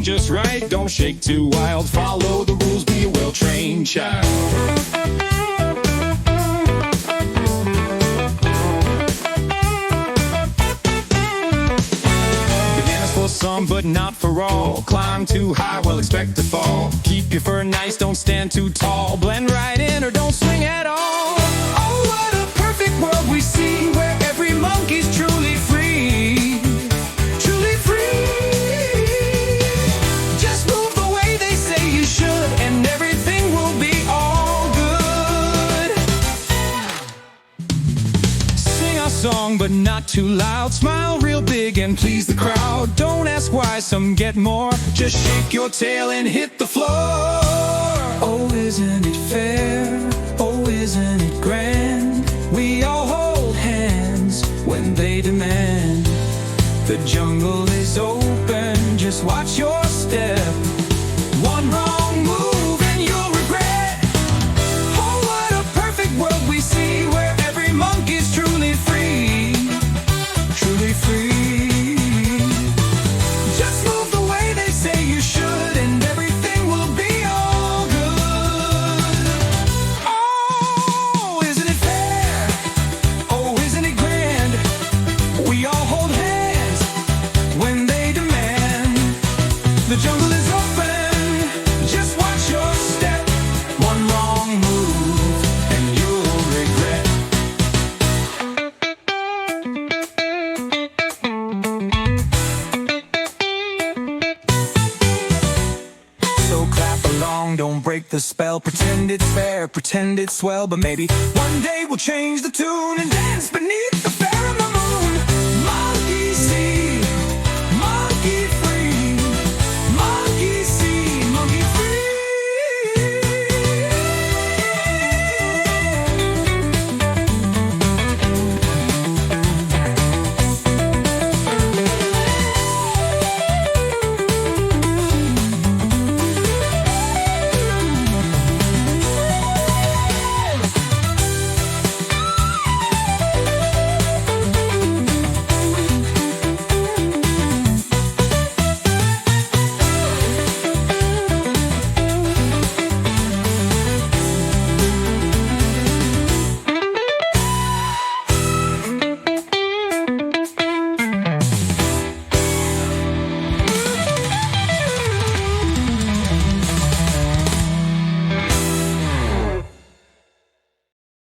everything just right. Don't shake too wild, follow the rules, be a well-trained child. Some, but not for all. Climb too high, well, expect to fall. Keep your fur nice, don't stand too tall. Blend right in or don't swing at all. Oh, what a perfect world we see, where every monkey's truly free. Truly free. Just move the way they say you should, and everything will be all good. Sing our song, but not too loud. Smile real big and please the crowd. Don't ask why some get more, just shake your tail and hit the floor. Oh, isn't it fair? Oh, isn't it grand? We all hold hands when they demand. The jungle is open, just watch your step. One wrong move and you'll regret. Oh, what a perfect world we see, where every monkey's truly free. Truly free. The jungle is open, just watch your step. One wrong move and you'll regret. So clap along, don't break the spell. Pretend it's fair, pretend it's swell. But maybe one day we'll change the tune and dance beneath the pheromone.